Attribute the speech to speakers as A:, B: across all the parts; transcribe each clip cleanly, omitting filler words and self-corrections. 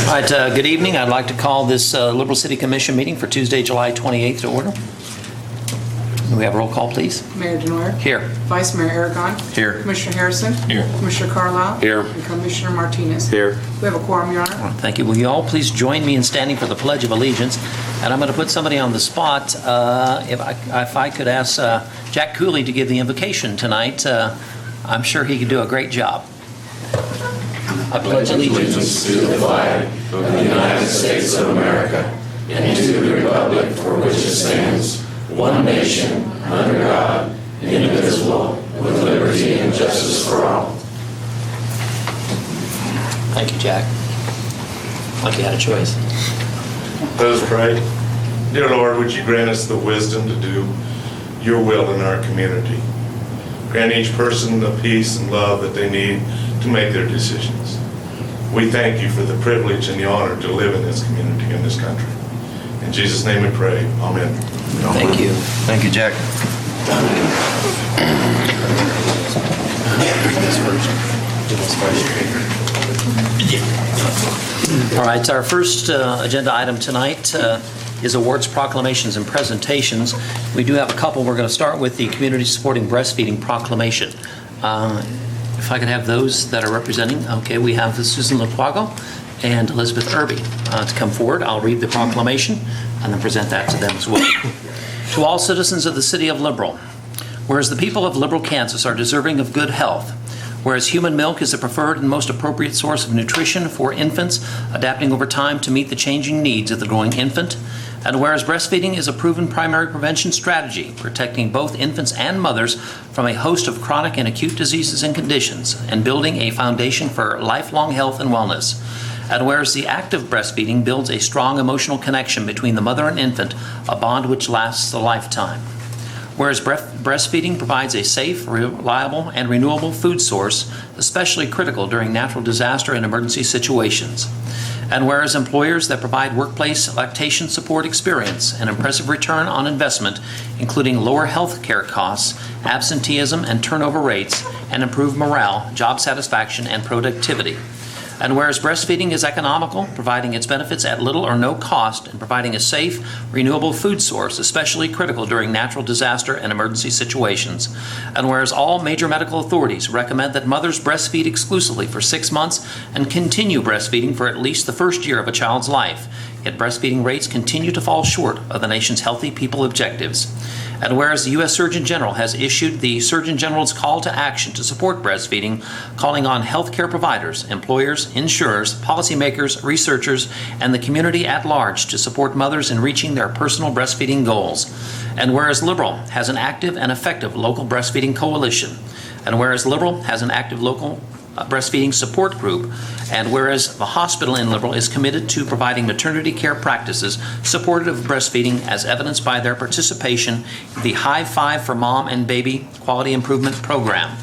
A: All right, good evening. I'd like to call this Liberal City Commission meeting for Tuesday, July 28th to order. Can we have a roll call, please?
B: Mayor Denoyer.
A: Here.
B: Vice Mayor Aragon.
A: Here.
B: Commissioner Harrison.
A: Here.
B: Commissioner Carlisle.
C: Here.
B: And Commissioner Martinez.
C: Here.
B: We have a quorum, Your Honor.
A: Thank you. Will you all please join me in standing for the Pledge of Allegiance? And I'm going to put somebody on the spot. If I could ask Jack Cooley to give the invocation tonight, I'm sure he could do a great job. I pledge allegiance
D: to the flag of the United States of America and to the republic for which it stands, one nation, under God, indivisible, with liberty and justice for all.
A: Thank you, Jack. Like you had a choice.
E: Let us pray. Dear Lord, would you grant us the wisdom to do your will in our community? Grant each person the peace and love that they need to make their decisions. We thank you for the privilege and the honor to live in this community, in this country. In Jesus' name we pray. Amen.
A: Thank you.
C: Thank you, Jack.
A: All right, our first agenda item tonight is awards, proclamations, and presentations. We do have a couple. We're going to start with the Community Supporting Breastfeeding Proclamation. If I could have those that are representing. Okay, we have Susan Lapuago and Elizabeth Irby to come forward. I'll read the proclamation and then present that to them as well. To all citizens of the City of Liberal, whereas the people of Liberal, Kansas are deserving of good health, whereas human milk is the preferred and most appropriate source of nutrition for infants, adapting over time to meet the changing needs of the growing infant, and whereas breastfeeding is a proven primary prevention strategy, protecting both infants and mothers from a host of chronic and acute diseases and conditions, and building a foundation for lifelong health and wellness. And whereas the act of breastfeeding builds a strong emotional connection between the mother and infant, a bond which lasts a lifetime. Whereas breastfeeding provides a safe, reliable, and renewable food source, especially critical during natural disaster and emergency situations. And whereas employers that provide workplace lactation support experience an impressive return on investment, including lower health care costs, absenteeism and turnover rates, and improved morale, job satisfaction, and productivity. And whereas breastfeeding is economical, providing its benefits at little or no cost, and providing a safe, renewable food source, especially critical during natural disaster and emergency situations. And whereas all major medical authorities recommend that mothers breastfeed exclusively for 6 months and continue breastfeeding for at least the first year of a child's life, yet breastfeeding rates continue to fall short of the nation's healthy people objectives. And whereas the U.S. Surgeon General has issued the Surgeon General's call to action to support breastfeeding, calling on healthcare providers, employers, insurers, policymakers, researchers, and the community at large to support mothers in reaching their personal breastfeeding goals. And whereas Liberal has an active and effective local breastfeeding coalition, and whereas Liberal has an active local breastfeeding support group, and whereas the hospital in Liberal is committed to providing maternity care practices supportive of breastfeeding as evidenced by their participation in the High Five for Mom and Baby Quality Improvement Program.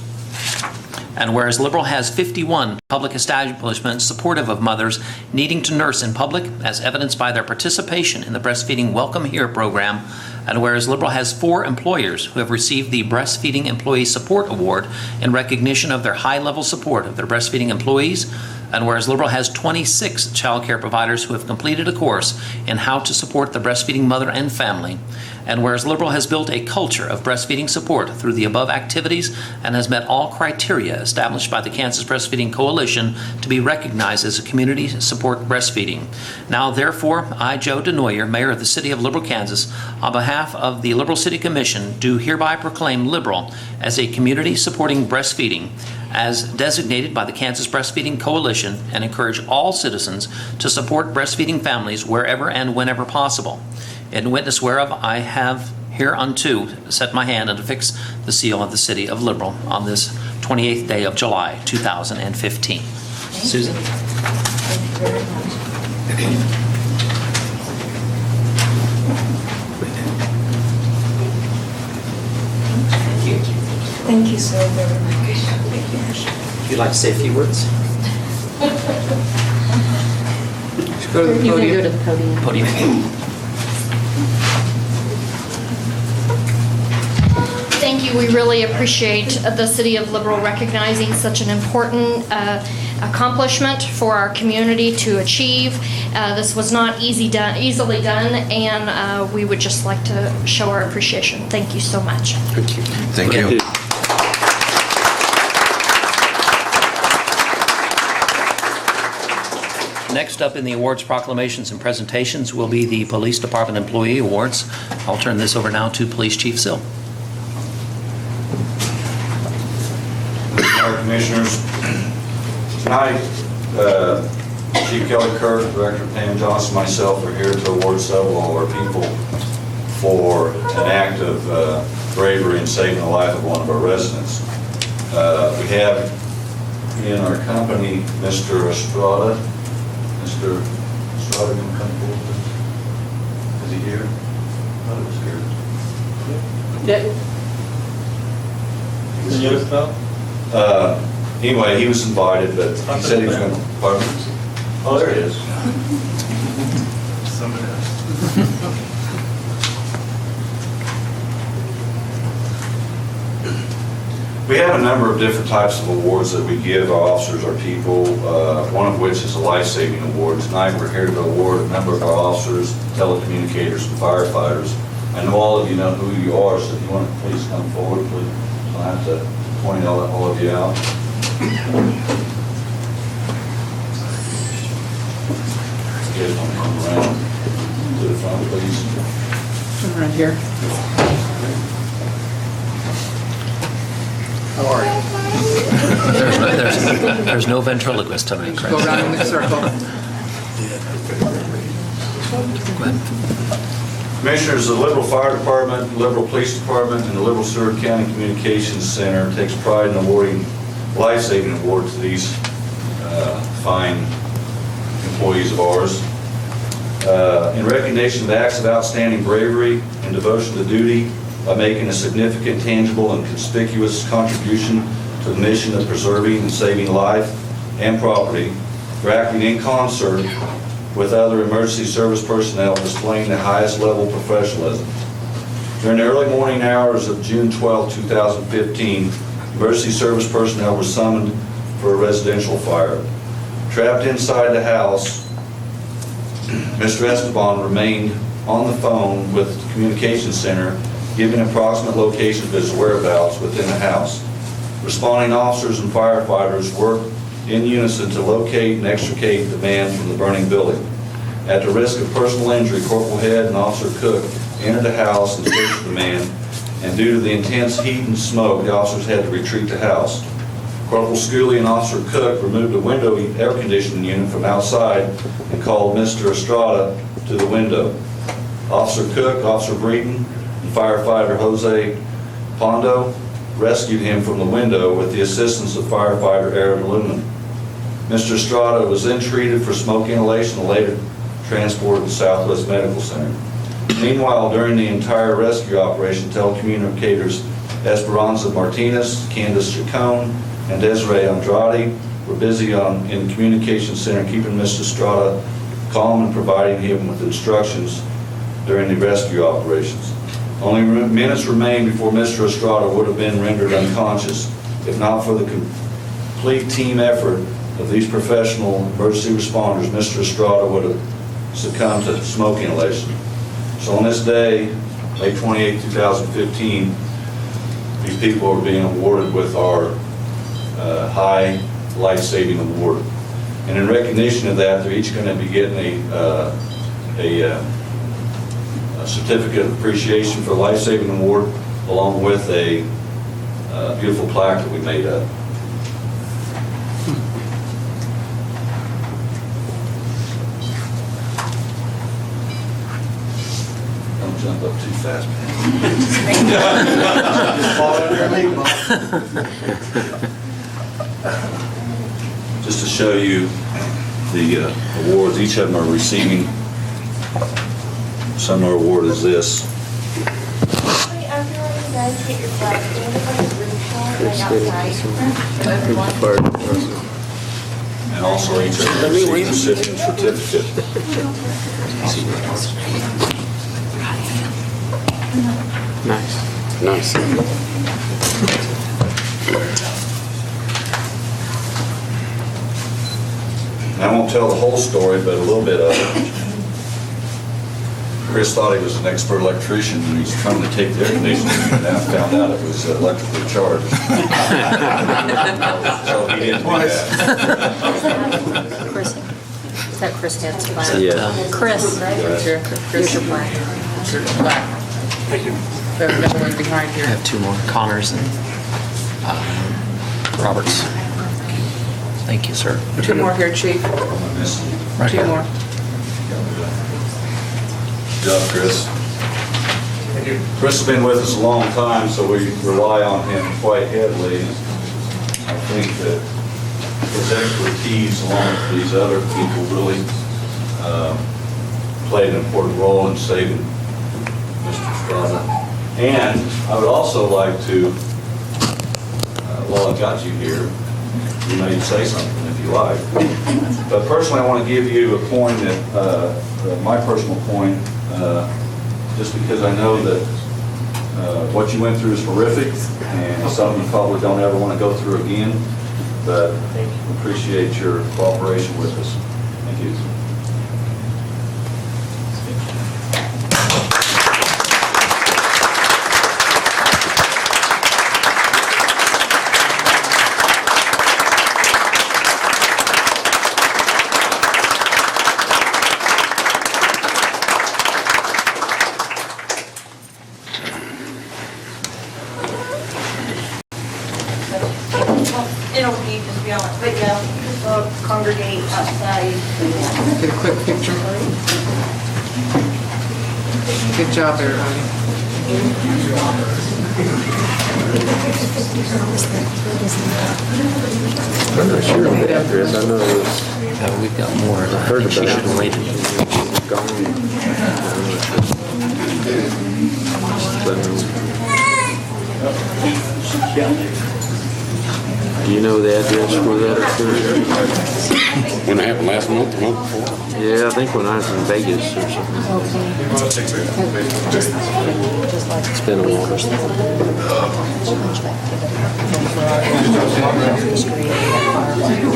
A: And whereas Liberal has 51 public establishments supportive of mothers needing to nurse in public as evidenced by their participation in the Breastfeeding Welcome Here program, and whereas Liberal has 4 employers who have received the Breastfeeding Employee Support Award in recognition of their high-level support of their breastfeeding employees, and whereas Liberal has 26 child care providers who have completed a course in how to support the breastfeeding mother and family, and whereas Liberal has built a culture of breastfeeding support through the above activities and has met all criteria established by the Kansas Breastfeeding Coalition to be recognized as a community support breastfeeding. Now, therefore, I, Joe Denoyer, Mayor of the City of Liberal, Kansas, on behalf of the Liberal City Commission, do hereby proclaim Liberal as a community supporting breastfeeding as designated by the Kansas Breastfeeding Coalition, and encourage all citizens to support breastfeeding families wherever and whenever possible. In witness whereof, I have hereunto set my hand and affix the seal of the City of Liberal on this 28th day of July, 2015. Susan?
F: Thank you very much. Thank you so very much. Thank you.
A: Would you like to say a few words? Go to the
F: You can
A: podium.
F: go to the podium.
A: Podium.
G: Thank you. We really appreciate the City of Liberal recognizing such an important
C: accomplishment for our community to achieve. This was not easily done, and we would just like to show our appreciation. Thank you so much.
G: Thank you.
A: Next up in the awards proclamations and presentations will be the Police Department Employee Awards. I'll turn this over now to Police Chief Sill.
H: Our Commissioners, tonight, Chief Kelly Kirk, Director Pam Johnson, myself are here to award several of our people for an act of bravery in saving the life of one of our residents. We have in our company Mr. Estrada. Mr. Estrada, can you come forward, please? Is he here? I thought he was here. Anyway, he was invited, but he said he was going to, pardon? Oh, there he is.
E: Somebody else.
H: We have a number of different types of awards that we give our officers, our people, one of which is a life-saving award. Tonight, we're here to award a number of our officers, telecommunicators, and firefighters. I know all of you know who you are, so if you want to please come forward, please. I have to point all of you out. You guys want to come around to the front, please?
B: Right here. How are you?
A: There's no ventriloquist tonight,
B: Go
A: correct?
B: around in the circle.
H: Commissioners, the Liberal Fire Department, Liberal Police Department, and the Liberal Seward County Communications Center takes pride in awarding life-saving awards to these fine employees of ours. In recognition of acts of outstanding bravery and devotion to duty by making a significant, tangible, and conspicuous contribution to the mission of preserving and saving life and property, for acting in concert with other emergency service personnel displaying the highest level of professionalism. During the early morning hours of June 12, 2015, emergency service personnel were summoned for a residential fire. Trapped inside the house, Mr. Esteban remained on the phone with the communications center, giving approximate location of his whereabouts within the house. Responding officers and firefighters worked in unison to locate and extricate the man from the burning building. At the risk of personal injury, Corporal Head and Officer Cook entered the house and searched the man, and due to the intense heat and smoke, the officers had to retreat the house. Corporal Schooley and Officer Cook removed the window air conditioning unit from outside and called Mr. Estrada to the window. Officer Cook, Officer Breeden, and firefighter Jose Pondo rescued him from the window with the assistance of firefighter Aaron Lumen. Mr. Estrada was then treated for smoke inhalation and later transported to Southwest Medical Center. Meanwhile, during the entire rescue operation, telecommunicators Esperanza Martinez, Candace Chacon, and Desiree Andrade were busy in the communications center keeping Mr. Estrada calm and providing him with instructions during the rescue operations. Only minutes remained before Mr. Estrada would have been rendered unconscious if not for the complete team effort of these professional emergency responders. Mr. Estrada would have succumbed to smoke inhalation. So on this day, May 28, 2015, these people are being awarded with our high life-saving award. And in recognition of that, they're each going to be getting a certificate of appreciation for life-saving award, along with a beautiful plaque that we made up. Don't jump up too fast, man. Just to show you the awards, each of them are receiving similar award as this.
F: Wait, after all you guys get your flag, do you have a group shot right outside?
H: And also each of them receives a recipient certificate.
G: Nice.
H: And I won't tell the whole story, but a little bit of it. Chris thought he was an expert electrician, and he's trying to take the air conditioning, and now found out it was electrically charged. So he didn't do that.
G: Chris, is that Chris Head's plan?
A: Yeah.
G: Chris, here's your plan.
B: Thank you. There's another one behind
A: I
B: here.
A: have two more, Connors and Roberts. Thank you, sir.
B: Two more here, Chief.
A: Right
B: Two
A: here.
B: more.
H: Good job, Chris. Chris has been with us a long time, so we rely on him quite heavily. I think that his expertise, along with these other people, really played an important role in saving Mr. Strada. And I would also like to, while I got you here, you may say something if you like. But personally, I want to give you a coin that, my personal coin, just because I know that what you went through is horrific, and something you probably don't ever want to go through again, but appreciate your cooperation with us. Thank you.
F: It'll be, just be honest, but yeah, we'll congregate outside.
B: Get a quick picture. Good job, everybody.
D: I'm not sure of the address. I know it was
A: We've got more. I think she should have waited.
D: Do you know the address for that occurred?
I: When it happened last month, the month before?
D: Yeah, I think when I was in Vegas or something. It's been a while.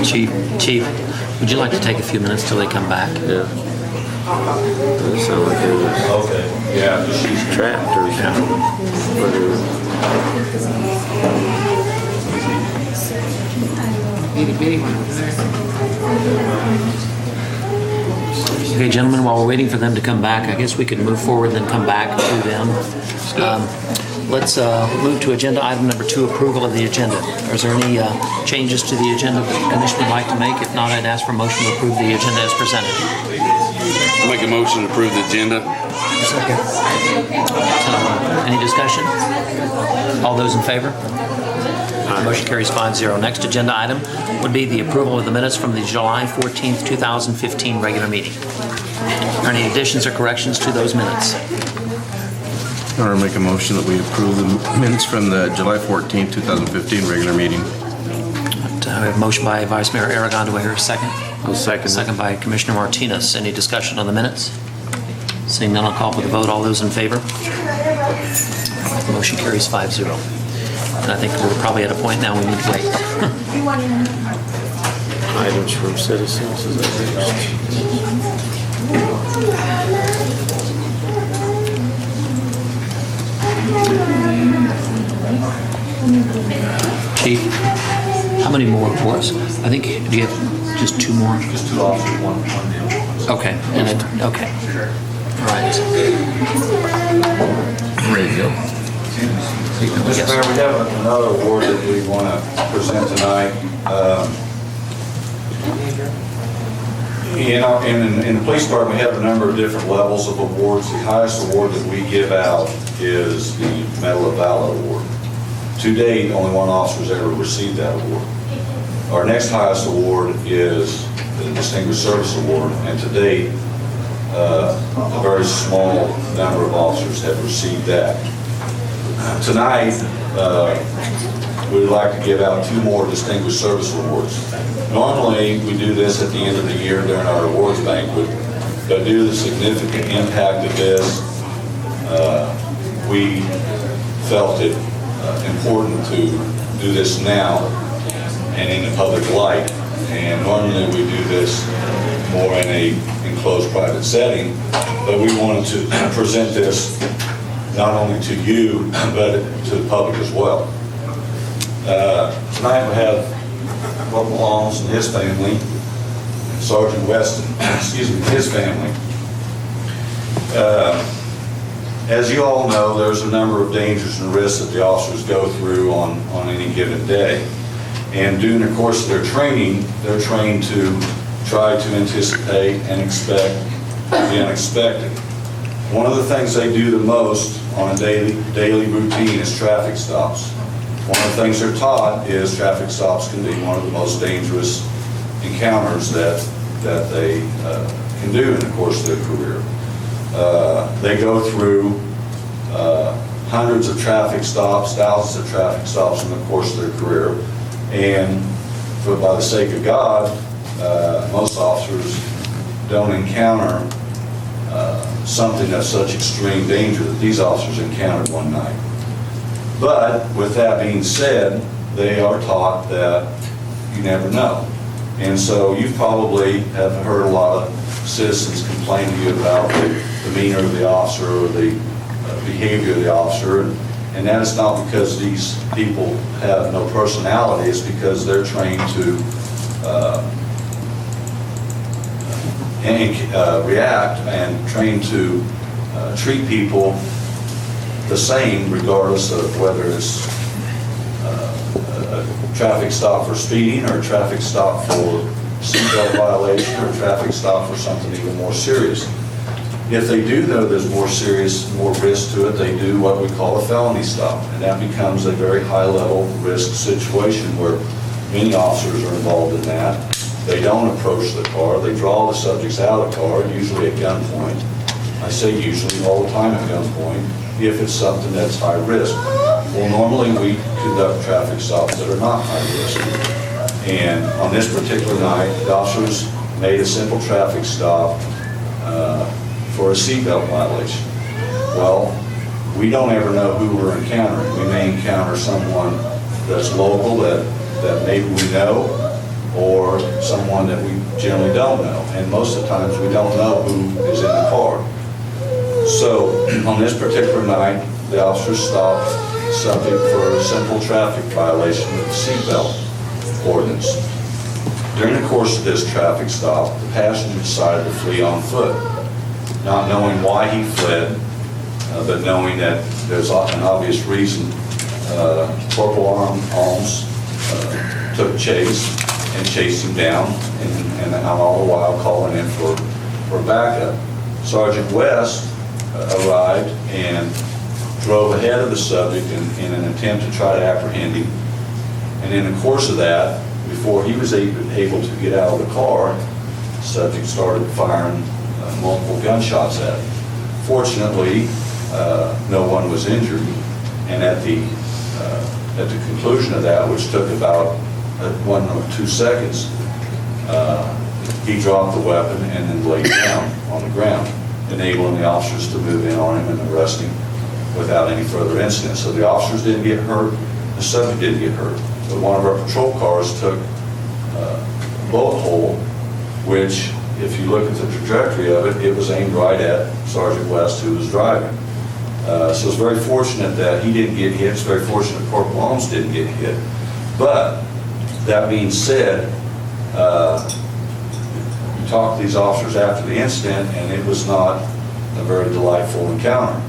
A: Chief, would you like to take a few minutes till they come back?
D: Yeah. That sounded like it was
H: Okay, yeah, just she's
D: trapped or something. Whatever.
B: Bitty bitty one over there.
A: Okay, gentlemen, while we're waiting for them to come back, I guess we could move forward and then come back to them. Let's move to agenda item number 2, approval of the agenda. Is there any changes to the agenda that the commission would like to make? If not, I'd ask for a motion to approve the agenda as presented.
I: I'll make a motion to approve the agenda.
A: Any discussion? All those in favor? Motion carries 5-0. Next agenda item would be the approval of the minutes from the July 14th, 2015 regular meeting. Are there any additions or corrections to those minutes?
J: I'll make a motion that we approve the minutes from the July 14th, 2015 regular meeting.
A: I have a motion by Vice Mayor Aragon. Do I hear a second?
D: I'll second.
A: Second by Commissioner Martinez. Any discussion on the minutes? Seeing none, I'll call for the vote. All those in favor? Motion carries 5-0. And I think we're probably at a point now we need to wait.
D: Items from citizens, is that
A: Chief, how many more reports? I think, do you have just 2 more?
H: just 2 officers, one deal.
A: Okay, and it, okay. All right.
J: Ready to go.
H: Mr. Mayor, we have another award that we want to present tonight. In the police department, we have a number of different levels of awards. The highest award that we give out is the Medal of Valor Award. To date, only one officer has ever received that award. Our next highest award is the Distinguished Service Award, and to date, a very small number of officers have received that. Tonight, we'd like to give out 2 more Distinguished Service Awards. Normally, we do this at the end of the year during our awards banquet, but due to the significant impact of this, we felt it important to do this now and in the public light. And normally we do this more in a enclosed private setting, but we wanted to present this not only to you, but to the public as well. Tonight we have Corporal Holmes and his family, Sergeant Weston, his family. As you all know, there's a number of dangers and risks that the officers go through on any given day. And during the course of their training, they're trained to try to anticipate and expect the unexpected. One of the things they do the most on a daily routine is traffic stops. One of the things they're taught is traffic stops can be one of the most dangerous encounters that they can do in the course of their career. They go through hundreds of traffic stops, thousands of traffic stops in the course of their career, and by the sake of God, most officers don't encounter something of such extreme danger that these officers encountered one night. But with that being said, they are taught that you never know. And so you probably have heard a lot of citizens complain to you about the demeanor of the officer or the behavior of the officer. And that is not because these people have no personality, it's because they're trained to react and trained to treat people the same regardless of whether it's a traffic stop for speeding or a traffic stop for seatbelt violation or a traffic stop for something even more serious. If they do know there's more serious, more risk to it, they do what we call a felony stop. And that becomes a very high-level risk situation where many officers are involved in that. They don't approach the car. They draw the subjects out of the car, usually at gunpoint. I say usually, all the time at gunpoint, if it's something that's high risk. Well, normally we conduct traffic stops that are not high risk. And on this particular night, the officers made a simple traffic stop for a seatbelt violation. Well, we don't ever know who we're encountering. We may encounter someone that's local that maybe we know, or someone that we generally don't know. And most of the times we don't know who is in the car. So on this particular night, the officers stopped the subject for a simple traffic violation of the seatbelt ordinance. During the course of this traffic stop, the passenger decided to flee on foot, not knowing why he fled, but knowing that there's an obvious reason. Corporal Holmes took chase and chased him down, and all the while calling in for backup. Sergeant West arrived and drove ahead of the subject in an attempt to try to apprehend him. And in the course of that, before he was able to get out of the car, the subject started firing multiple gunshots at him. Fortunately, no one was injured, and at the conclusion of that, which took about 1 or 2 seconds, he dropped the weapon and then laid down on the ground, enabling the officers to move in on him and arrest him without any further incident. So the officers didn't get hurt, the subject didn't get hurt. But one of our patrol cars took a bullet hole, which, if you look at the trajectory of it, it was aimed right at Sergeant West, who was driving. So it's very fortunate that he didn't get hit. It's very fortunate Corporal Holmes didn't get hit. But that being said, we talked to these officers after the incident, and it was not a very delightful encounter.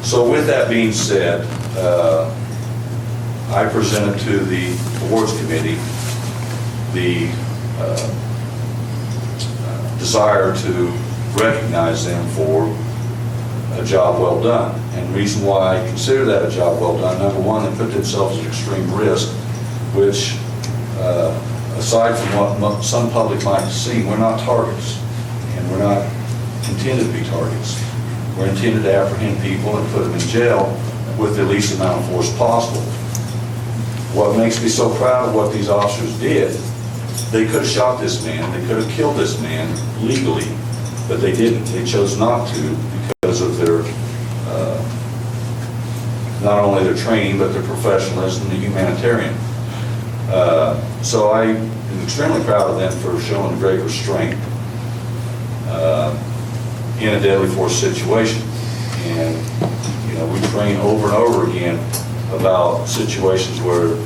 H: So with that being said, I presented to the awards committee the desire to recognize them for a job well done. And the reason why I consider that a job well done, number one, they put themselves at extreme risk, which, aside from what some public might see, we're not targets, and we're not intended to be targets. We're intended to apprehend people and put them in jail with the least amount of force possible. What makes me so proud of what these officers did, they could have shot this man, they could have killed this man legally, but they didn't. They chose not to because of their, not only their training, but their professionalism and the humanitarian. So I am extremely proud of them for showing great restraint in a deadly force situation. And, we train over and over again about situations where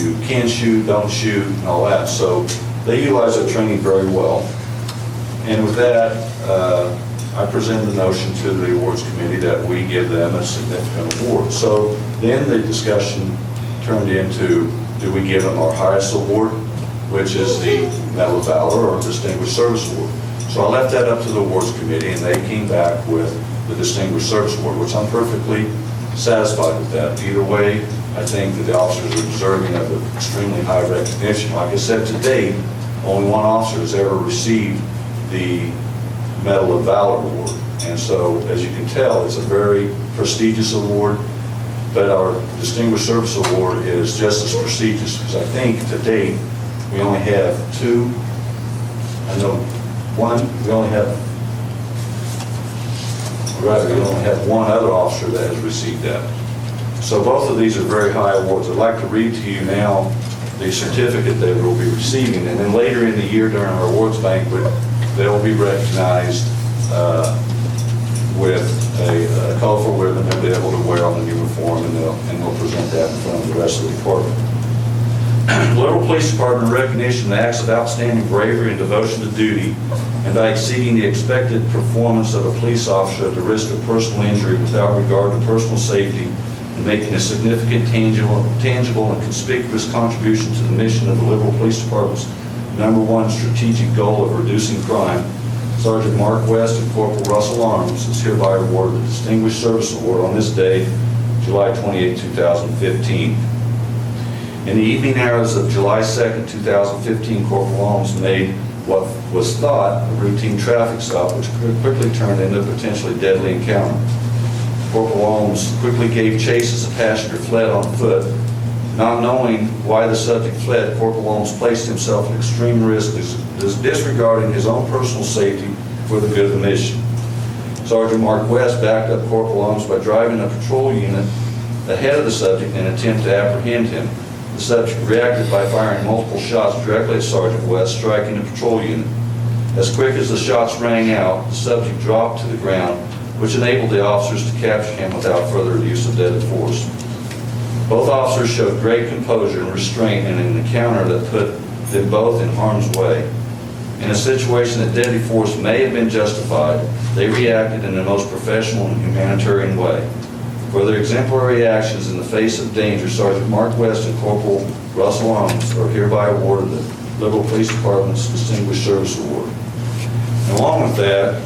H: you can shoot, don't shoot, and all that. So they utilize that training very well. And with that, I present the notion to the awards committee that we give them a significant award. So then the discussion turned into, do we give them our highest award, which is the Medal of Valor or Distinguished Service Award. So I left that up to the awards committee, and they came back with the Distinguished Service Award, which I'm perfectly satisfied with that. Either way, I think that the officers are deserving of an extremely high recognition. Like I said, to date, only one officer has ever received the Medal of Valor Award. And so, as you can tell, it's a very prestigious award, but our Distinguished Service Award is just as prestigious, because I think to date, we only have two, we only have one other officer that has received that. So both of these are very high awards. I'd like to read to you now the certificate they will be receiving, and then later in the year during our awards banquet, they'll be recognized with a colorful ribbon they'll be able to wear on the uniform, and we'll present that in front of the rest of the department. Liberal Police Department recognition of the acts of outstanding bravery and devotion to duty, and by exceeding the expected performance of a police officer at the risk of personal injury without regard to personal safety, and making a significant, tangible, and conspicuous contribution to the mission of the Liberal Police Department's #1 strategic goal of reducing crime, Sergeant Mark West and Corporal Russell Arms is hereby awarded the Distinguished Service Award on this day, July 28, 2015. In the evening hours of July 2nd, 2015, Corporal Arms made what was thought a routine traffic stop, which quickly turned into a potentially deadly encounter. Corporal Arms quickly gave chase as the passenger fled on foot. Not knowing why the subject fled, Corporal Arms placed himself at extreme risk, disregarding his own personal safety for the good of the mission. Sergeant Mark West backed up Corporal Arms by driving a patrol unit ahead of the subject in an attempt to apprehend him. The subject reacted by firing multiple shots directly at Sergeant West, striking the patrol unit. As quick as the shots rang out, the subject dropped to the ground, which enabled the officers to capture him without further use of deadly force. Both officers showed great composure and restraint in an encounter that put them both in harm's way. In a situation that deadly force may have been justified, they reacted in the most professional and humanitarian way. For their exemplary actions in the face of danger, Sergeant Mark West and Corporal Russell Arms are hereby awarded the Liberal Police Department's Distinguished Service Award. And along with that,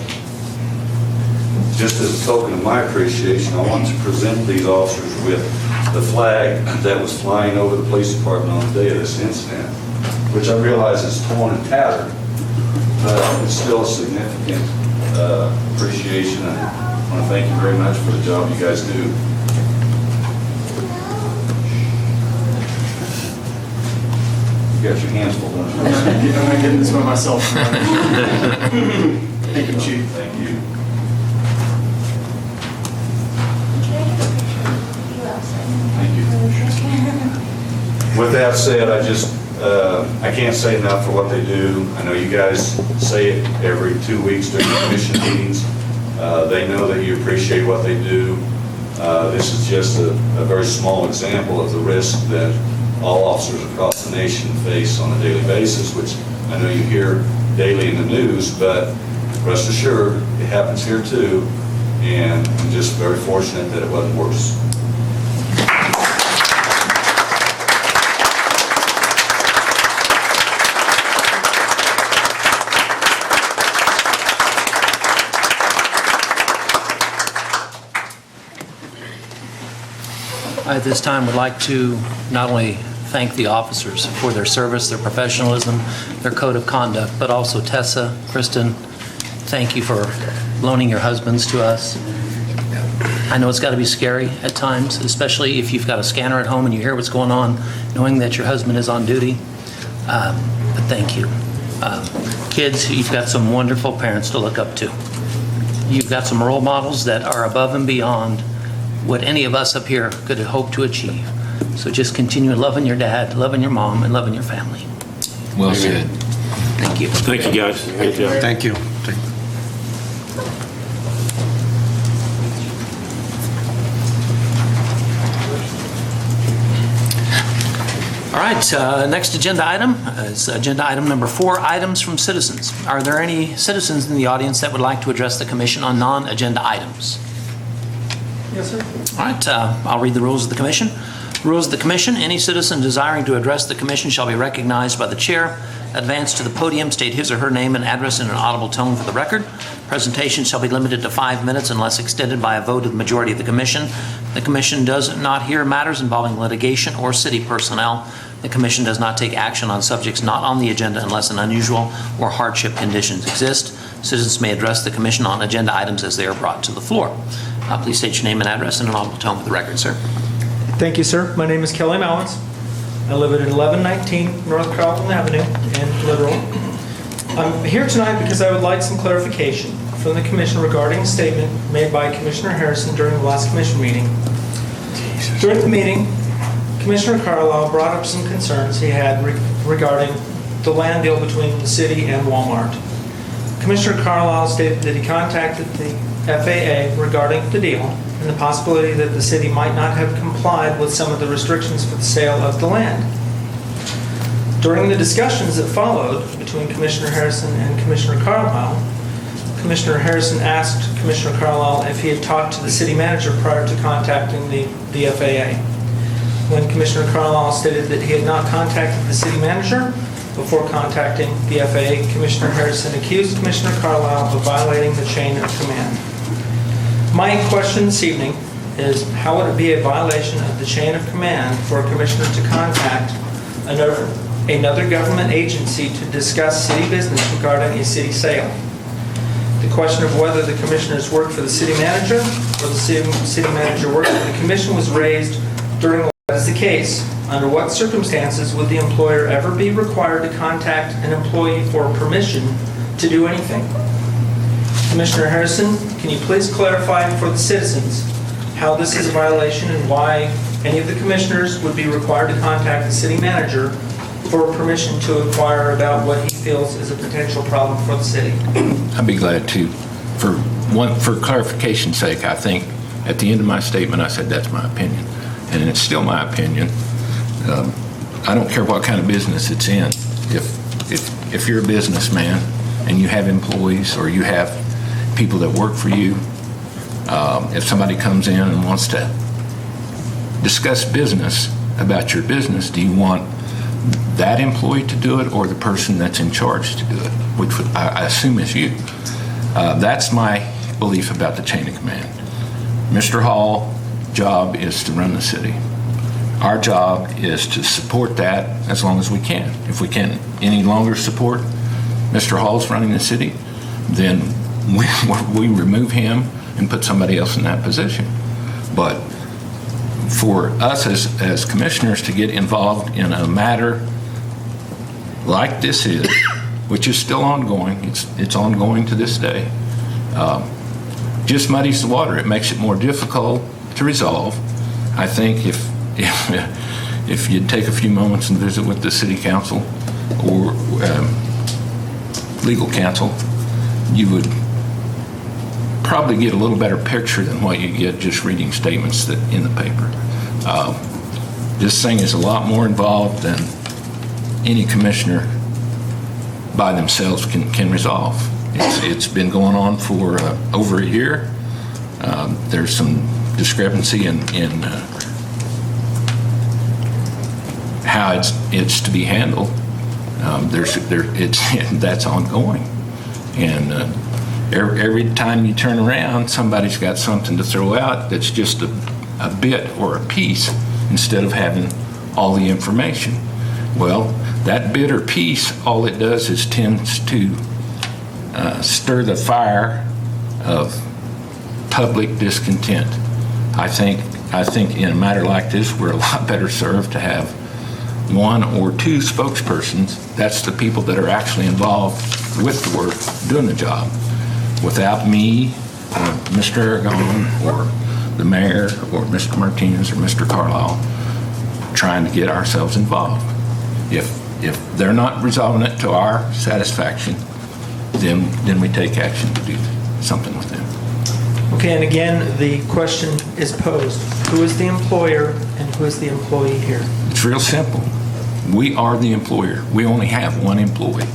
H: just as a token of my appreciation, I want to present these officers with the flag that was flying over the police department on the day of this incident, which I realize is torn and tattered, but it's still a significant appreciation, and I want to thank you very much for the job you guys do. You got your hands full, don't you?
B: I'm not getting this by myself. Thank you, Chief.
H: Thank you. Thank you. With that said, I can't say enough for what they do. I know you guys say it every 2 weeks during the commission meetings. They know that you appreciate what they do. This is just a very small example of the risk that all officers across the nation face on a daily basis, which I know you hear daily in the news, but rest assured, it happens here too, and I'm just very fortunate that it wasn't worse.
A: I, at this time, would like to not only thank the officers for their service, their professionalism, their code of conduct, but also Tessa, Kristen, thank you for loaning your husbands to us. I know it's got to be scary at times, especially if you've got a scanner at home and you hear what's going on, knowing that your husband is on duty. But thank you. Kids, you've got some wonderful parents to look up to. You've got some role models that are above and beyond what any of us up here could hope to achieve. So just continue loving your dad, loving your mom, and loving your family.
K: Well said.
A: Thank you.
I: Thank you, guys. Good job.
J: Thank you.
A: All right, next agenda item is agenda item number 4, items from citizens. Are there any citizens in the audience that would like to address the commission on non-agenda items?
B: Yes, sir.
A: All right, I'll read the rules of the commission. Rules of the commission: any citizen desiring to address the commission shall be recognized by the chair, advance to the podium, state his or her name and address in an audible tone for the record. Presentation shall be limited to 5 minutes unless extended by a vote of the majority of the commission. The commission does not hear matters involving litigation or city personnel. The commission does not take action on subjects not on the agenda unless an unusual or hardship conditions exist. Citizens may address the commission on agenda items as they are brought to the floor. Please state your name and address in an audible tone for the record, sir.
B: Thank you, sir. My name is Kelly Mallins. I live at 1119 North Carlton Avenue in Littoral. I'm here tonight because I would like some clarification from the commission regarding a statement made by Commissioner Harrison during the last commission meeting. During the meeting, Commissioner Carlisle brought up some concerns he had regarding the land deal between the city and Walmart. Commissioner Carlisle stated that he contacted the FAA regarding the deal and the possibility that the city might not have complied with some of the restrictions for the sale of the land. During the discussions that followed between Commissioner Harrison and Commissioner Carlisle, Commissioner Harrison asked Commissioner Carlisle if he had talked to the city manager prior to contacting the FAA. When Commissioner Carlisle stated that he had not contacted the city manager before contacting the FAA, Commissioner Harrison accused Commissioner Carlisle of violating the chain of command. My question this evening is, how would it be a violation of the chain of command for a commissioner to contact another government agency to discuss city business regarding a city sale? The question of whether the commissioners work for the city manager or the city manager works for the commission was raised during the. That is the case, under what circumstances would the employer ever be required to contact an employee for permission to do anything? Commissioner Harrison, can you please clarify for the citizens how this is a violation and why any of the commissioners would be required to contact the city manager for permission to inquire about what he feels is a potential problem for the city?
K: I'd be glad to. For clarification's sake, I think at the end of my statement, I said that's my opinion. And it's still my opinion. I don't care what kind of business it's in. If you're a businessman and you have employees or you have people that work for you, if somebody comes in and wants to discuss business about your business, do you want that employee to do it or the person that's in charge to do it, which I assume is you? That's my belief about the chain of command. Mr. Hall, job is to run the city. Our job is to support that as long as we can. If we can't any longer support Mr. Hall's running the city, then we remove him and put somebody else in that position. But for us as commissioners to get involved in a matter like this is, which is still ongoing, it's ongoing to this day, just muddies the water. It makes it more difficult to resolve. I think if you'd take a few moments and visit with the city council or legal counsel, you would probably get a little better picture than what you get just reading statements that in the paper. This thing is a lot more involved than any commissioner by themselves can resolve. It's been going on for over a year. There's some discrepancy in how it's to be handled. That's ongoing, and every time you turn around, somebody's got something to throw out that's just a bit or a piece instead of having all the information. Well, that bit or piece, all it does is tends to stir the fire of public discontent. I think in a matter like this, we're a lot better served to have one or two spokespersons. That's the people that are actually involved with the work, doing the job. Without me, or Mr. Aragon, or the mayor, or Mr. Martinez, or Mr. Carlisle, trying to get ourselves involved. If they're not resolving it to our satisfaction, then we take action to do something with them.
B: Okay, and again, the question is posed. Who is the employer and who is the employee here?
K: It's real simple. We are the employer. We only have one employee.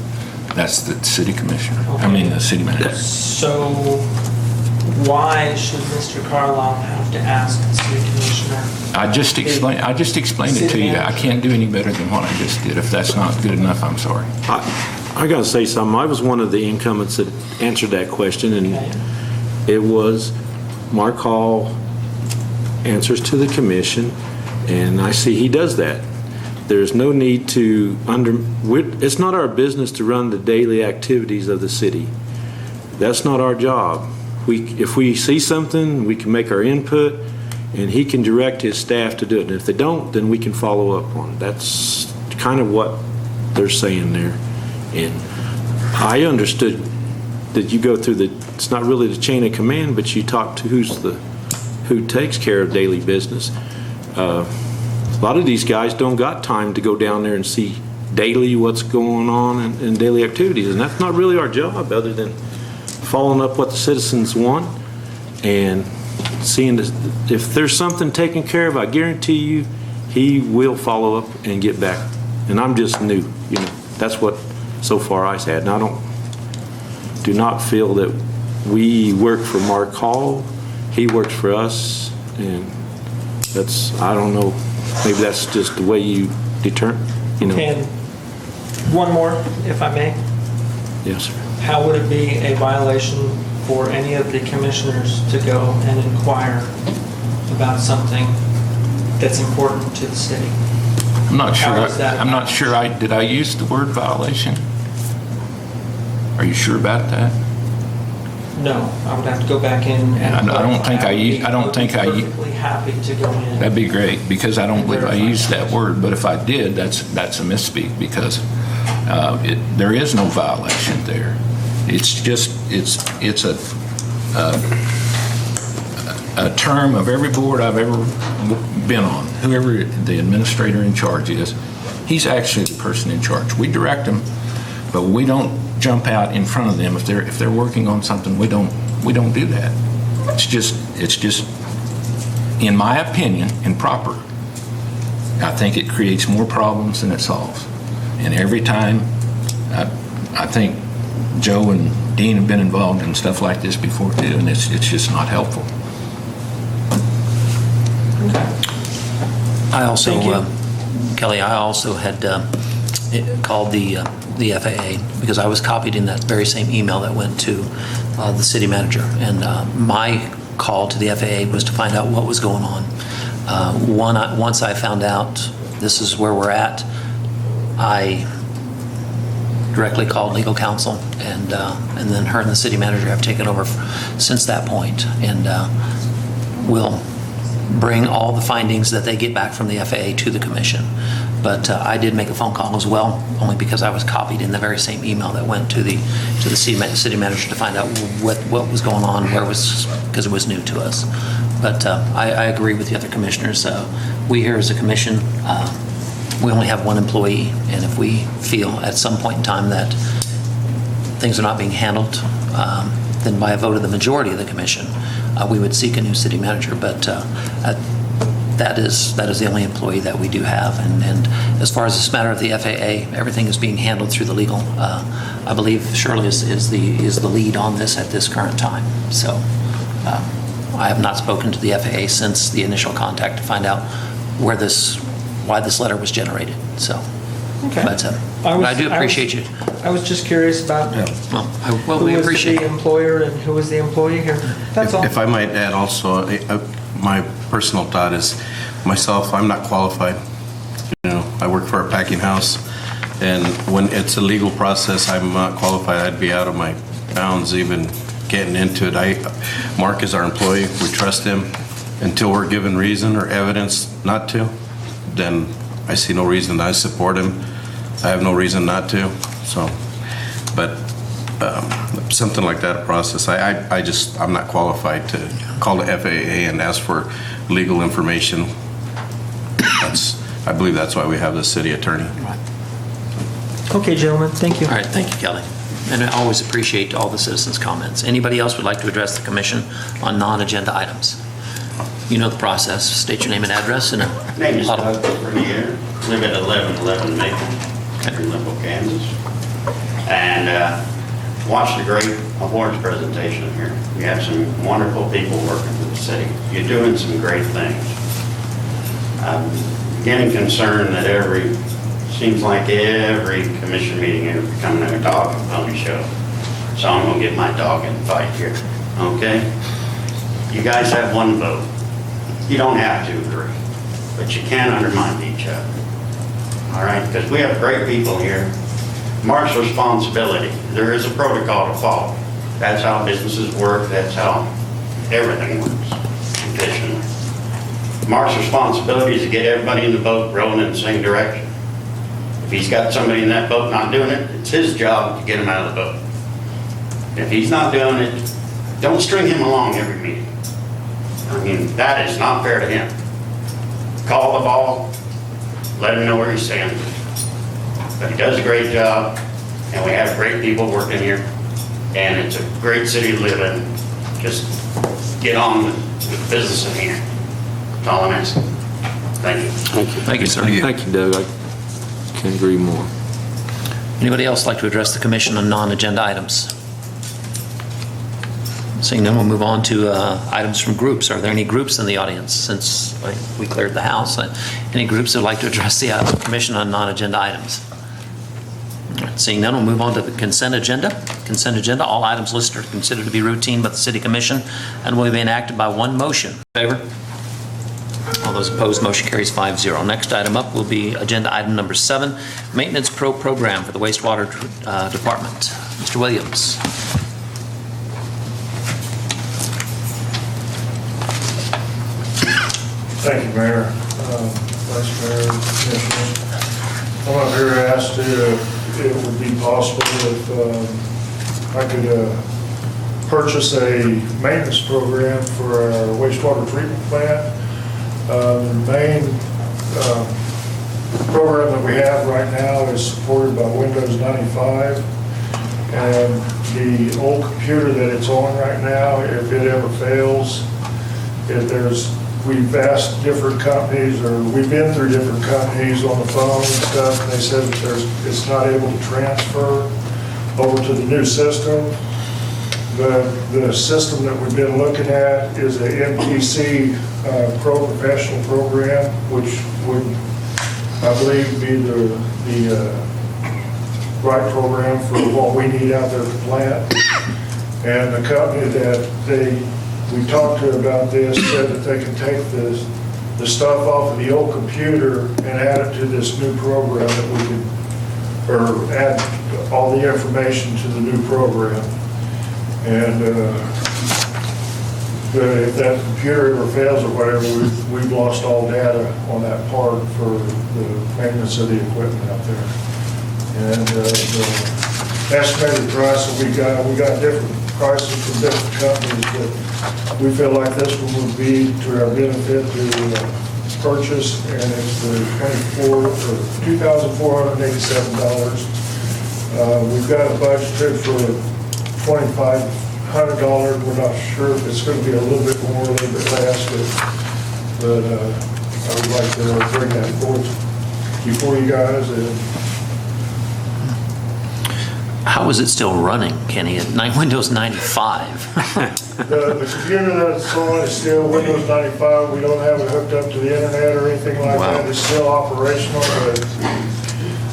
K: That's the city commissioner. The city manager.
B: So why should Mr. Carlisle have to ask the city commissioner?
K: I just explained it to you. I can't do any better than what I just did. If that's not good enough, I'm sorry.
L: I got to say something. I was one of the incumbents that answered that question, and it was Mark Hall answers to the commission, and I see he does that. There's no need to it's not our business to run the daily activities of the city. That's not our job. If we see something, we can make our input, and he can direct his staff to do it. And if they don't, then we can follow up on it. That's kind of what they're saying there. And I understood that you go through it's not really the chain of command, but you talk to who takes care of daily business. A lot of these guys don't got time to go down there and see daily what's going on in daily activities, and that's not really our job other than following up what the citizens want and seeing if there's something taken care of. I guarantee you he will follow up and get back. And I'm just new, that's what so far I've had. And I do not feel that we work for Mark Hall. He works for us, and I don't know, maybe that's just the way you determine,
B: And one more, if I may.
L: Yes, sir.
B: How would it be a violation for any of the commissioners to go and inquire about something that's important to the city?
K: I'm not sure.
B: How is that?
K: I'm not sure. Did I use the word violation? Are you sure about that?
B: No, I would have to go back in and.
K: I don't think I
B: Perfectly happy to go in.
K: That'd be great, because I don't believe I used that word. But if I did, that's a misspeak, because there is no violation there. It's just it's a term of every board I've ever been on. Whoever the administrator in charge is, he's actually the person in charge. We direct them, but we don't jump out in front of them if they're working on something. We don't do that. It's just in my opinion, improper. I think it creates more problems than it solves. And every time, I think Joe and Dean have been involved in stuff like this before too, and it's just not helpful.
A: I also, Kelly, I also had called the FAA because I was copied in that very same email that went to the city manager. And my call to the FAA was to find out what was going on. Once I found out this is where we're at, I directly called legal counsel, and then her and the city manager have taken over since that point, and will bring all the findings that they get back from the FAA to the commission. But I did make a phone call as well, only because I was copied in the very same email that went to the city manager to find out what was going on, because it was new to us. But I agree with the other commissioners. We here as a commission, we only have one employee, and if we feel at some point in time that things are not being handled, then by a vote of the majority of the commission, we would seek a new city manager. But that is the only employee that we do have. And as far as this matter of the FAA, everything is being handled through the legal. I believe Shirley is the lead on this at this current time. So I have not spoken to the FAA since the initial contact to find out why this letter was generated. So,
B: Okay.
A: But I do appreciate you.
B: I was just curious about
A: Well, we
B: who
A: appreciate
B: was the employer and who was the employee here. That's all.
J: If I might add also, my personal thought is, myself, I'm not qualified. I work for a packing house, and when it's a legal process, I'm not qualified. I'd be out of my bounds even getting into it. Mark is our employee. We trust him. Until we're given reason or evidence not to, then I see no reason. I support him. I have no reason not to. So, but something like that process, I'm not qualified to call the FAA and ask for legal information. I believe that's why we have the city attorney.
B: Okay, gentlemen, thank you.
A: All right, thank you, Kelly. And I always appreciate all the citizens' comments. Anybody else would like to address the commission on non-agenda items? You know the process. State your name and address and
M: Name is Doug Bernier, live at 1111 Maple, in Limbo, Kansas. And watched the great awards presentation here. We have some wonderful people working for the city. You're doing some great things. I'm getting concerned that seems like every commission meeting is becoming a dog and pony show. So I'm gonna get my dog in the fight here, okay? You guys have one vote. You don't have to agree, but you can undermine each other. All right, because we have great people here. Mark's responsibility, there is a protocol to follow. That's how businesses work, that's how everything works, efficiently. Mark's responsibility is to get everybody in the boat rowing in the same direction. If he's got somebody in that boat not doing it, it's his job to get him out of the boat. If he's not doing it, don't string him along every meeting. I mean, that is not fair to him. Call the ball, let him know where he stands. But he does a great job, and we have great people working here, and it's a great city to live in. Just get on with business in here. That's all I'm asking. Thank you.
A: Thank you, sir.
L: Thank you, Doug. I can't agree more.
A: Anybody else like to address the commission on non-agenda items? Seeing none, we'll move on to items from groups. Are there any groups in the audience since we cleared the house? Any groups that would like to address the commission on non-agenda items? All right, seeing none, we'll move on to the consent agenda. Consent agenda, all items listed are considered to be routine by the City Commission and will be enacted by one motion. Favor? All those opposed, motion carries 5-0. Next item up will be agenda item number 7, Maintenance Pro Program for the Wastewater Department. Mr. Williams.
N: Thank you, Mayor, Vice Mayor, Commissioners. I'm up here to ask if it would be possible if I could purchase a maintenance program for our wastewater treatment plant. The main program that we have right now is supported by Windows 95. And the old computer that it's on right now, if it ever fails, we've asked different companies, or we've been through different companies on the phone and stuff, and they said that it's not able to transfer over to the new system. The system that we've been looking at is a MTC Pro Professional program, which would, I believe, be the right program for what we need out there at the plant. And the company that we talked to about this said that they can take the stuff off of the old computer and add it to this new program that we could, or add all the information to the new program. And if that computer ever fails or whatever, we've lost all data on that part for the maintenance of the equipment out there. And the estimated price that we got different prices from different companies, but we feel like this one would be to our benefit to purchase, and it's the $2,487. We've got a budget for $2,500. We're not sure if it's going to be a little bit more, a little bit less, but I would like to bring that forward before you guys.
A: How is it still running, Kenny, at Windows 95?
N: The computer that it's on is still Windows 95. We don't have it hooked up to the internet or anything like that. It's still operational,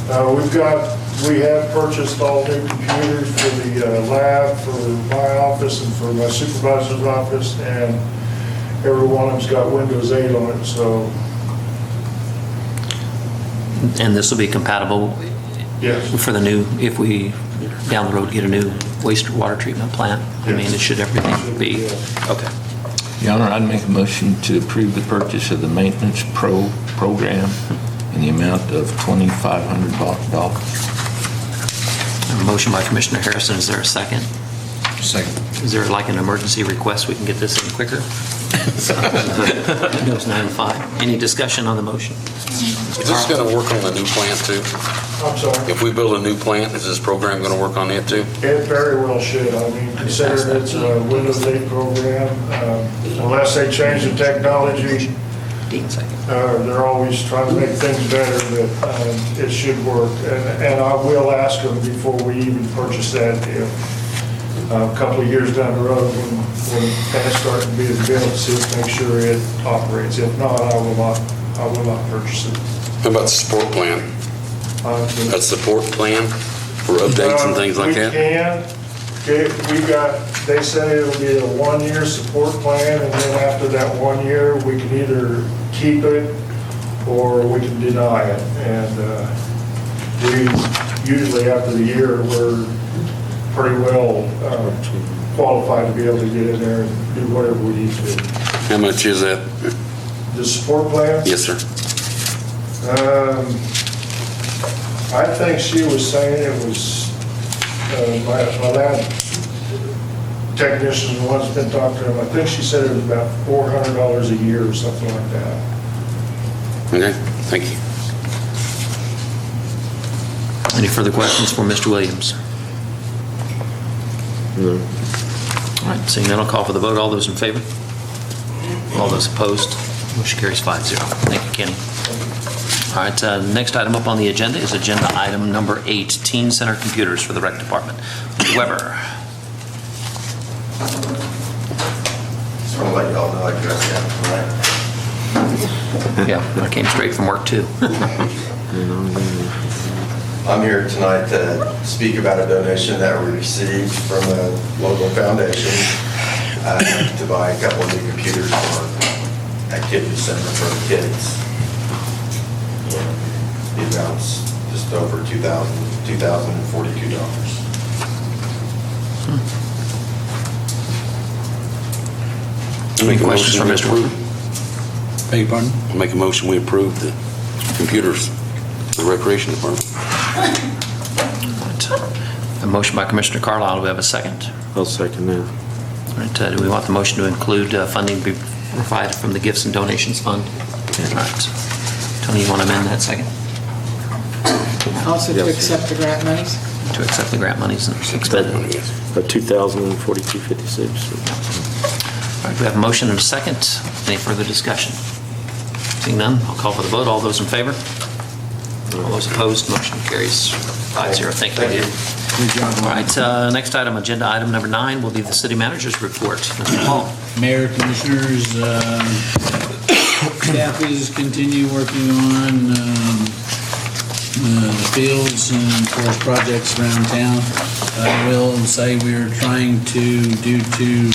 N: but we have purchased all new computers for the lab, for my office, and for my supervisor's office, and every one of them's got Windows 8 on it, so.
A: And this will be compatible?
N: Yes.
A: For the new, if we down the road get a new wastewater treatment plant? I mean, should everything be, okay.
K: Your Honor, I'd make a motion to approve the purchase of the Maintenance Pro program in the amount of $2,500.
A: A motion by Commissioner Harrison. Is there a second?
J: Second.
A: Is there like an emergency request we can get this in quicker? Windows 95. Any discussion on the motion?
I: Is this going to work on the new plant too?
N: I'm sorry.
I: If we build a new plant, is this program going to work on it too?
N: It very well should. I mean, considering it's a Windows 8 program, unless they change the technology, they're always trying to make things better, but it should work. And I will ask them before we even purchase that, if a couple of years down the road, when plants start to be built, see if make sure it operates. If not, I will not purchase it.
I: How about the support plan? A support plan for updates and things like that?
N: We can. They say it'll be a 1-year support plan, and then after that 1 year, we can either keep it or we can deny it. And we usually, after the year, we're pretty well qualified to be able to get in there and do whatever we need to.
I: How much is that?
N: The support plan?
I: Yes, sir.
N: I think she was saying it was, my lab technician, the one's been talking to him, I think she said it was about $400 a year or something like that.
I: Okay, thank you.
A: Any further questions for Mr. Williams?
L: No.
A: All right, seeing none, I'll call for the vote. All those in favor? All those opposed? Motion carries 5-0. Thank you, Kenny. All right, next item up on the agenda is agenda item number 8, Teen Center Computers for the Rec Department. Mr. Weber.
O: Just want to let you all know I dressed down tonight.
A: Yeah, I came straight from work too.
O: I'm here tonight to speak about a donation that we received from a local foundation to buy a couple of new computers for activity center for the kids. The amount's just over $2,042.
A: Any questions for Mr. Weber?
K: Beg your pardon?
I: I'll make a motion, we approve the computers for the Recreation Department.
A: A motion by Commissioner Carlisle. Do we have a second?
L: I'll second that.
A: All right, do we want the motion to include funding be provided from the Gifts and Donations Fund? All right. Tony, you want to amend that second?
G: Also to accept the grant monies?
A: To accept the grant monies and expend them.
L: $2,042.56.
A: All right, we have a motion and a second. Any further discussion? Seeing none, I'll call for the vote. All those in favor? All those opposed? Motion carries 5-0. Thank you. All right, next item, agenda item number 9, will be the city manager's report. Mr. Paul.
P: Mayor, Commissioners, staff is continue working on the fields and forest projects around town. I will say we are trying to, due to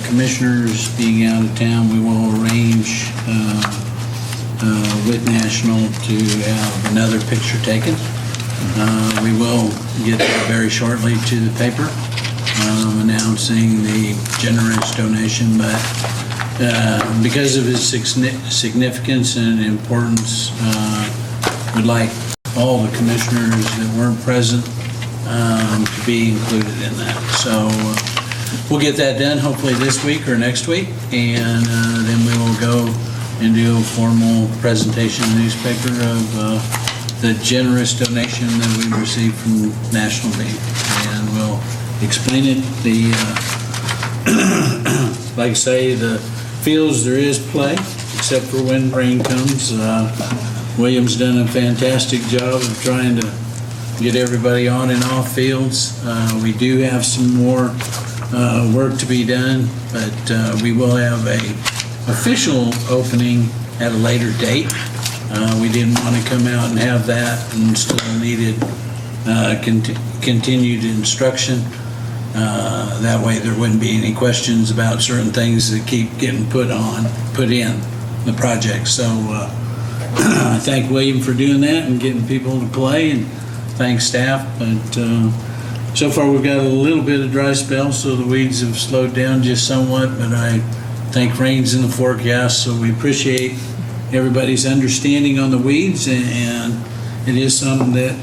P: commissioners being out of town, we will arrange with National to have another picture taken. We will get that very shortly to the paper, announcing the generous donation, but because of its significance and importance, we'd like all the commissioners that weren't present to be included in that. So we'll get that done hopefully this week or next week, and then we will go and do a formal presentation in the newspaper of the generous donation that we received from National Bank, and we'll explain it. Like I say, the fields, there is play, except for when rain comes. William's done a fantastic job of trying to get everybody on and off fields. We do have some more work to be done, but we will have a official opening at a later date. We didn't want to come out and have that and still needed continued instruction. That way there wouldn't be any questions about certain things that keep getting put in the project. So I thank William for doing that and getting people to play, and thank staff. But so far we've got a little bit of dry spell, so the weeds have slowed down just somewhat, but I think rain's in the forecast, so we appreciate everybody's understanding on the weeds, and it is something that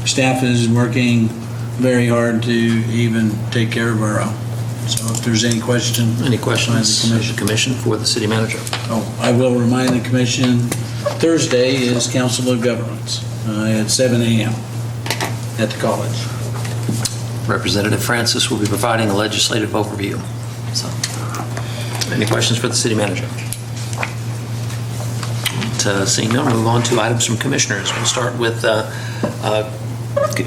P: staff is working very hard to even take care of our own. So if there's any question.
A: Any questions
P: by the
A: of the commission for the city manager?
P: Oh, I will remind the commission, Thursday is Council of Governments at 7 a.m. at the college.
A: Representative Francis will be providing a legislative overview. So, any questions for the city manager? Seeing none, we'll move on to items from commissioners. We'll start with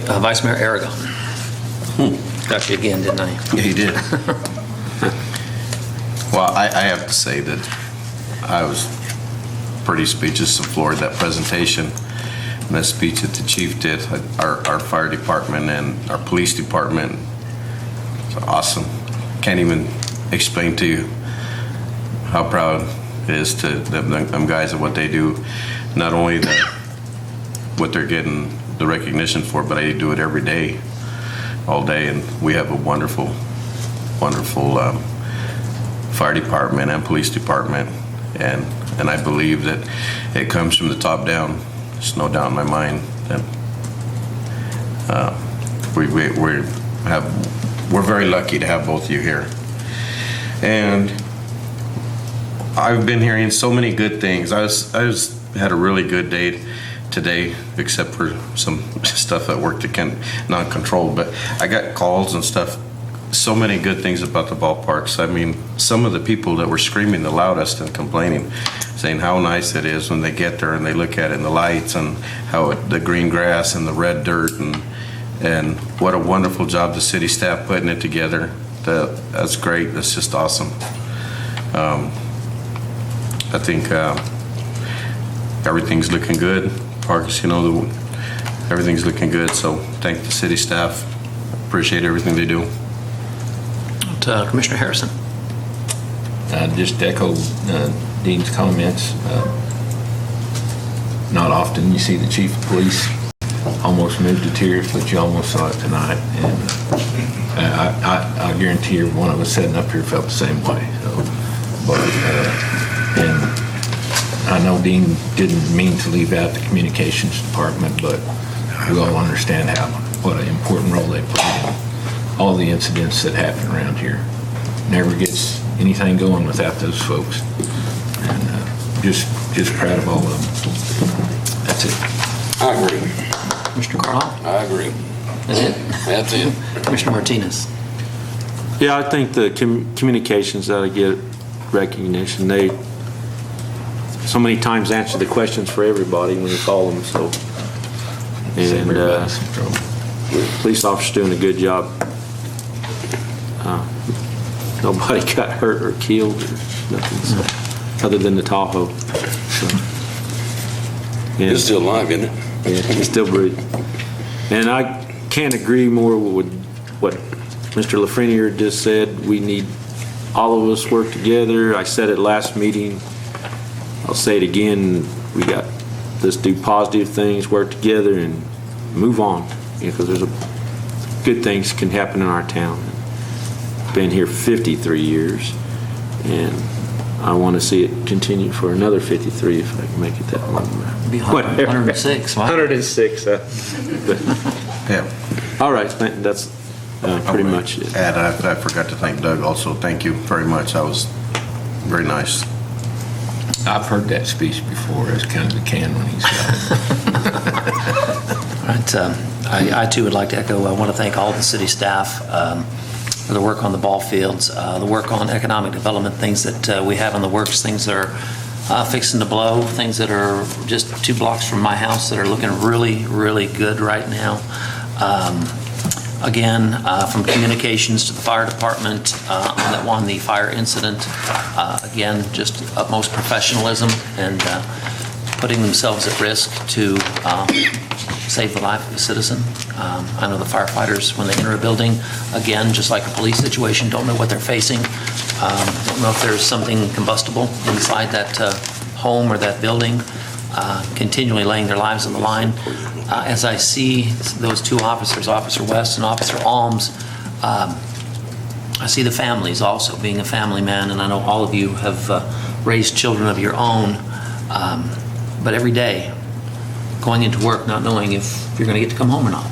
A: Vice Mayor Aragon. Got you again, didn't I?
J: Yeah, you did. Well, I have to say that I was pretty speechless and floored that presentation and that speech that the chief did. Our fire department and our police department, it's awesome. Can't even explain to you how proud it is to them guys and what they do. Not only what they're getting the recognition for, but I do it every day, all day, and we have a wonderful fire department and police department, and I believe that it comes from the top down. There's no doubt in my mind that we're very lucky to have both of you here. And I've been hearing so many good things. I had a really good day today, except for some stuff at work that not controlled. But I got calls and stuff. So many good things about the ballparks. I mean, some of the people that were screaming the loudest and complaining, saying how nice it is when they get there and they look at it and the lights and how the green grass and the red dirt and what a wonderful job the city staff putting it together. That's great. That's just awesome. I think everything's looking good. Parks, everything's looking good. So thank the city staff. Appreciate everything they do.
A: Commissioner Harrison.
K: Just echo Dean's comments. Not often you see the chief of police almost moved to tears, but you almost saw it tonight. And I guarantee every one of us sitting up here felt the same way. And I know Dean didn't mean to leave out the communications department, but we all understand what an important role they play in all the incidents that happen around here. Never gets anything going without those folks. And just proud of all of them. That's it.
I: I agree.
A: Mr. Carl?
I: I agree.
A: That's it?
I: That's it.
A: Commissioner Martinez?
L: Yeah, I think the communications that I get recognition, they so many times answer the questions for everybody when you call them. So, and police officers doing a good job. Nobody got hurt or killed or nothing, so, other than the Tahoe. So, yeah.
I: It's still alive, isn't it?
L: Yeah, it's still breathing. And I can't agree more with what Mr. Lafreniere just said. We need all of us work together. I said it last meeting. I'll say it again. Let's do positive things, work together, and move on. Because there's good things can happen in our town. Been here 53 years, and I want to see it continue for another 53 if I can make it that long.
A: It'd be 106.
L: 106.
J: Yeah.
L: All right. That's pretty much it.
J: And I forgot to thank Doug also. Thank you very much. That was very nice.
K: I've heard that speech before. It's kind of the can when he's got it.
A: All right. I too would like to echo. I want to thank all the city staff for the work on the ball fields, the work on economic development, things that we have in the works, things that are fixing to blow, things that are just 2 blocks from my house that are looking really, really good right now. Again, from communications to the fire department on the fire incident, again, just utmost professionalism and putting themselves at risk to save the life of a citizen. I know the firefighters, when they enter a building, again, just like a police situation, don't know what they're facing. Don't know if there's something combustible inside that home or that building, continually laying their lives on the line. As I see those 2 officers, Officer West and Officer Alms, I see the families also, being a family man, and I know all of you have raised children of your own, but every day, going into work not knowing if you're going to get to come home or not.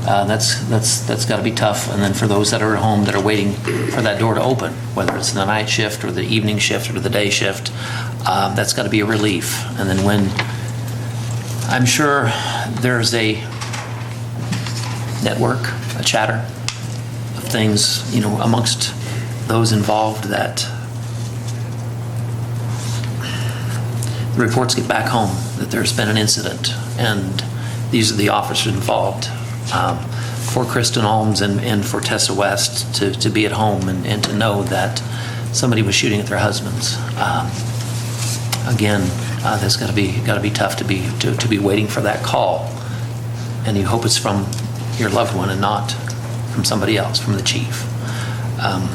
A: That's got to be tough. And then for those that are at home that are waiting for that door to open, whether it's the night shift or the evening shift or the day shift, that's got to be a relief. And then when, I'm sure there's a network, a chatter of things, amongst those involved that the reports get back home that there's been an incident, and these are the officers involved. For Kristen Holmes and for Tessa West to be at home and to know that somebody was shooting at their husbands. Again, that's got to be tough to be waiting for that call, and you hope it's from your loved one and not from somebody else, from the chief.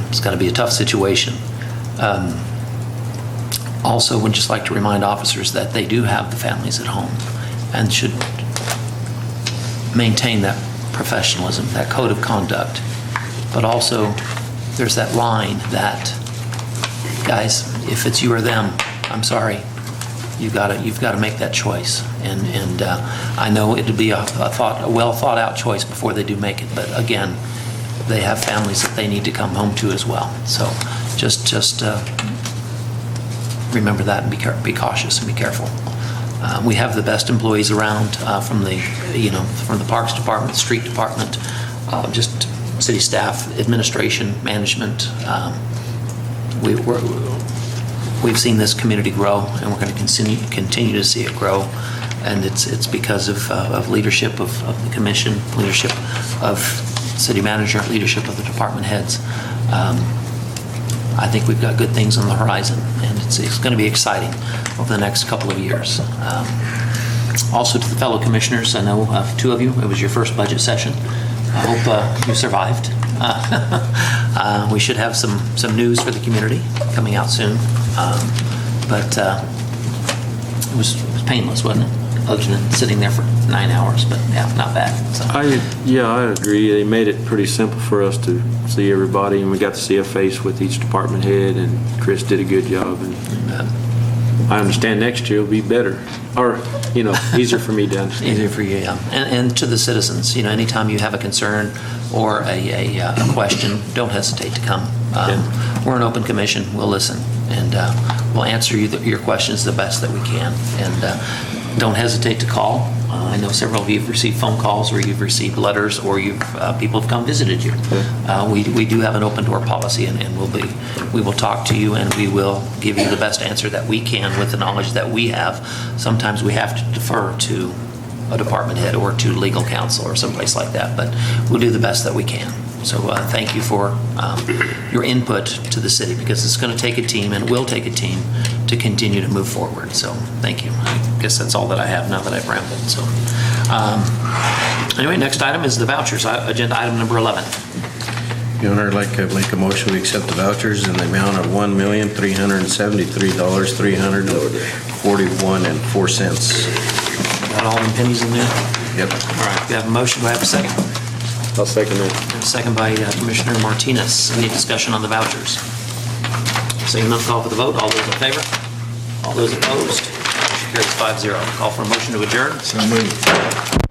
A: It's got to be a tough situation. Also, would just like to remind officers that they do have the families at home and should maintain that professionalism, that code of conduct. But also, there's that line that, guys, if it's you or them, I'm sorry, you've got to make that choice. And I know it'd be a well thought out choice before they do make it. But again, they have families that they need to come home to as well. So just remember that and be cautious and be careful. We have the best employees around, from the Parks Department, the Street Department, just city staff, administration, management. We've seen this community grow, and we're going to continue to see it grow. And it's because of leadership of the commission, leadership of city manager, leadership of the department heads. I think we've got good things on the horizon, and it's going to be exciting over the next couple of years. Also to the fellow commissioners, I know two of you, it was your first budget session. I hope you survived. We should have some news for the community coming out soon. But it was painless, wasn't it? Other than sitting there for 9 hours, but yeah, not bad. So.
L: I agree. They made it pretty simple for us to see everybody, and we got to see a face with each department head, and Chris did a good job. And I understand next year will be better, or easier for me to understand.
A: Easier for you, yeah. And to the citizens, anytime you have a concern or a question, don't hesitate to come. We're an open commission. We'll listen, and we'll answer your questions the best that we can. And don't hesitate to call. I know several of you have received phone calls, or you've received letters, or people have come visited you. We do have an open door policy, and we will talk to you, and we will give you the best answer that we can with the knowledge that we have. Sometimes we have to defer to a department head or to legal counsel or someplace like that, but we'll do the best that we can. So thank you for your input to the city, because it's going to take a team, and it will take a team to continue to move forward. So thank you. I guess that's all that I have now that I've rambled. So anyway, next item is the vouchers, agenda item number 11.
J: Your Honor, I'd like to make a motion to accept the vouchers in the amount of $1,373,341.04.
A: Got all the pennies in there?
J: Yep.
A: All right, we have a motion. Do I have a second?
L: I'll second that.
A: Second by Commissioner Martinez. Any discussion on the vouchers? Seeing none, call for the vote. All those in favor? All those opposed? Motion carries 5-0. Call for a motion to adjourn.
L: So moved.